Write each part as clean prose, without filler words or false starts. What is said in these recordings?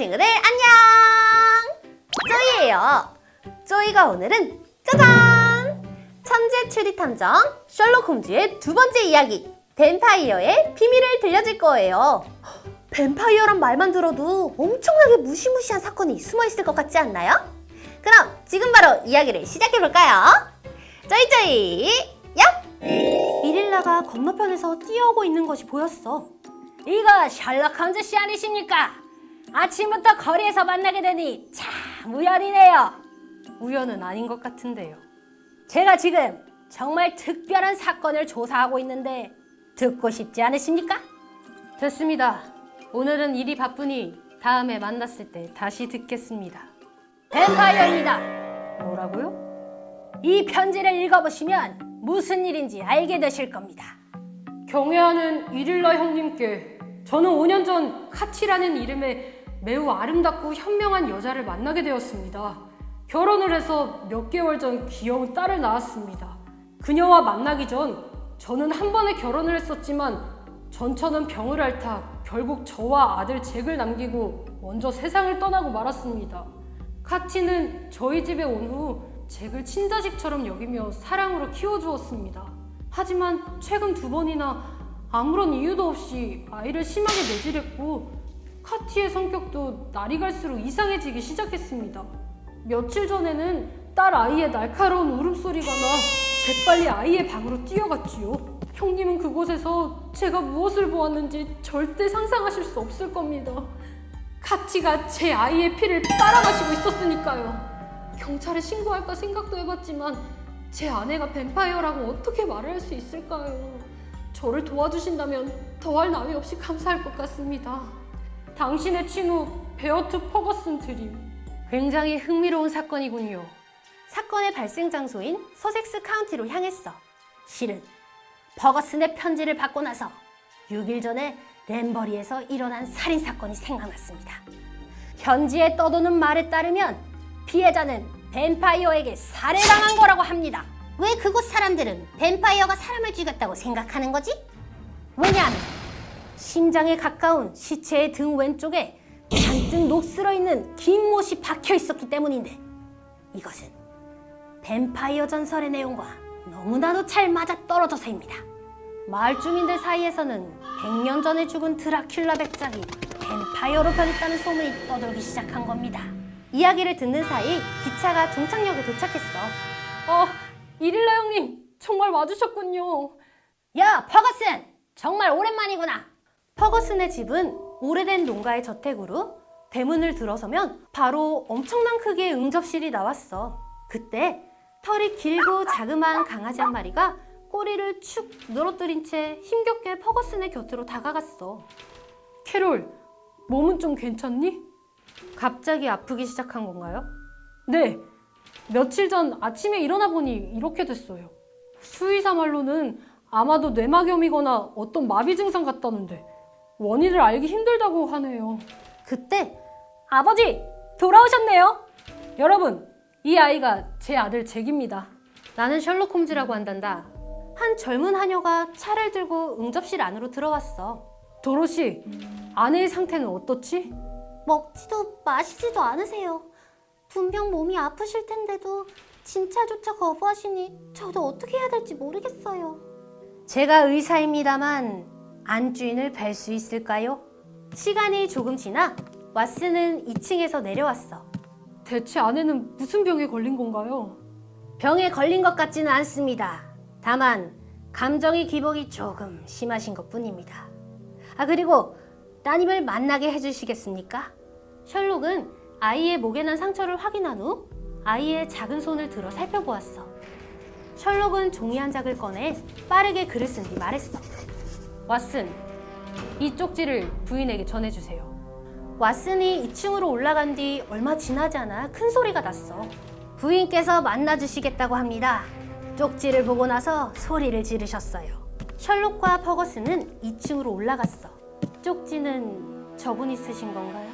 친구들 안녕! 쪼이예요. 쪼이가 오늘은 짜잔! 천재 추리 탐정 셜록 홈즈의 두 번째 이야기 뱀파이어의 비밀을 들려줄 거예요. 뱀파이어란 말만 들어도 엄청나게 무시무시한 사건이 숨어있을 것 같지 않나요? 그럼 지금 바로 이야기를 시작해볼까요? 쪼이쪼이 얍! 이릴라가 건너편에서 뛰어오고 있는 것이 보였어. 이거 셜록 홈즈 씨 아니십니까? 아침부터 거리에서 만나게 되니 참 우연이네요. 우연은 아닌 것 같은데요. 제가 지금 정말 특별한 사건을 조사하고 있는데 듣고 싶지 않으십니까? 됐습니다. 오늘은 일이 바쁘니 다음에 만났을 때 다시 듣겠습니다. 뱀파이어입니다. 뭐라고요? 이 편지를 읽어보시면 무슨 일인지 알게 되실 겁니다. 경애하는 이릴라 형님께 저는 5년 전 카치라는 이름의 매우 아름답고 현명한 여자를 만나게 되었습니다. 결혼을 해서 몇 개월 전 귀여운 딸을 낳았습니다. 그녀와 만나기 전 저는 한 번에 결혼을 했었지만 전처는 병을 앓다 결국 저와 아들 잭을 남기고 먼저 세상을 떠나고 말았습니다. 카치는 저희 집에 온 후 잭을 친자식처럼 여기며 사랑으로 키워주었습니다. 하지만 최근 2번이나 아무런 이유도 없이 아이를 심하게 내질했고 카티의 성격도 날이 갈수록 이상해지기 시작했습니다. 며칠 전에는 딸 아이의 날카로운 울음소리가 나 재빨리 아이의 방으로 뛰어갔지요. 형님은 그곳에서 제가 무엇을 보았는지 절대 상상하실 수 없을 겁니다. 카티가 제 아이의 피를 빨아마시고 있었으니까요. 경찰에 신고할까 생각도 해봤지만 제 아내가 뱀파이어라고 어떻게 말을 할 수 있을까요? 저를 도와주신다면 더할 나위 없이 감사할 것 같습니다. 당신의 친구 베어트 퍼거슨 드림. 굉장히 흥미로운 사건이군요. 사건의 발생 장소인 서섹스 카운티로 향했어. 실은 버거슨의 편지를 받고 나서 6일 전에 랜버리에서 일어난 살인사건이 생각났습니다. 현지에 떠도는 말에 따르면 피해자는 뱀파이어에게 살해당한 거라고 합니다. 왜 그곳 사람들은 뱀파이어가 사람을 죽였다고 생각하는 거지? 왜냐하면 심장에 가까운 시체의 등 왼쪽에 잔뜩 녹슬어 있는 긴 못이 박혀 있었기 때문인데, 이것은 뱀파이어 전설의 내용과 너무나도 잘 맞아떨어져서입니다. 마을 주민들 사이에서는 100년 전에 죽은 드라큘라 백작이 뱀파이어로 변했다는 소문이 떠돌기 시작한 겁니다. 이야기를 듣는 사이 기차가 종착역에 도착했어. 이릴라 형님, 정말 와주셨군요. 야, 버거슨! 정말 오랜만이구나. 퍼거슨의 집은 오래된 농가의 저택으로 대문을 들어서면 바로 엄청난 크기의 응접실이 나왔어. 그때 털이 길고 자그마한 강아지 한 마리가 꼬리를 축 늘어뜨린 채 힘겹게 퍼거슨의 곁으로 다가갔어. 캐롤, 몸은 좀 괜찮니? 갑자기 아프기 시작한 건가요? 네, 며칠 전 아침에 일어나 보니 이렇게 됐어요. 수의사 말로는 아마도 뇌막염이거나 어떤 마비 증상 같다는데 원인을 알기 힘들다고 하네요. 그때 아버지 돌아오셨네요. 여러분, 이 아이가 제 아들 잭입니다. 나는 셜록 홈즈라고 한단다. 한 젊은 하녀가 차를 들고 응접실 안으로 들어왔어. 도로시, 아내의 상태는 어떻지? 먹지도 마시지도 않으세요. 분명 몸이 아프실 텐데도 진찰조차 거부하시니 저도 어떻게 해야 될지 모르겠어요. 제가 의사입니다만 안주인을 뵐 수 있을까요? 시간이 조금 지나 왓슨은 2층에서 내려왔어. 대체 아내는 무슨 병에 걸린 건가요? 병에 걸린 것 같지는 않습니다. 다만 감정의 기복이 조금 심하신 것뿐입니다. 그리고 따님을 만나게 해주시겠습니까? 셜록은 아이의 목에 난 상처를 확인한 후 아이의 작은 손을 들어 살펴보았어. 셜록은 종이 한 장을 꺼내 빠르게 글을 쓴 뒤 말했어. 왓슨, 이 쪽지를 부인에게 전해주세요. 왓슨이 2층으로 올라간 뒤 얼마 지나지 않아 큰 소리가 났어. 부인께서 만나주시겠다고 합니다. 쪽지를 보고 나서 소리를 지르셨어요. 셜록과 퍼거슨은 2층으로 올라갔어. 쪽지는 저분이 쓰신 건가요?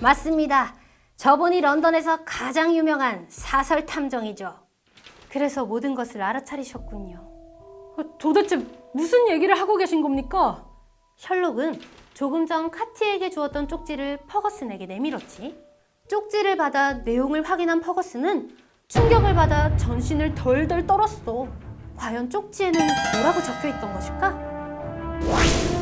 맞습니다. 저분이 런던에서 가장 유명한 사설 탐정이죠. 그래서 모든 것을 알아차리셨군요. 도대체 무슨 얘기를 하고 계신 겁니까? 셜록은 조금 전 카티에게 주었던 쪽지를 퍼거슨에게 내밀었지. 쪽지를 받아 내용을 확인한 퍼거슨은 충격을 받아 전신을 덜덜 떨었어. 과연 쪽지에는 뭐라고 적혀 있던 것일까?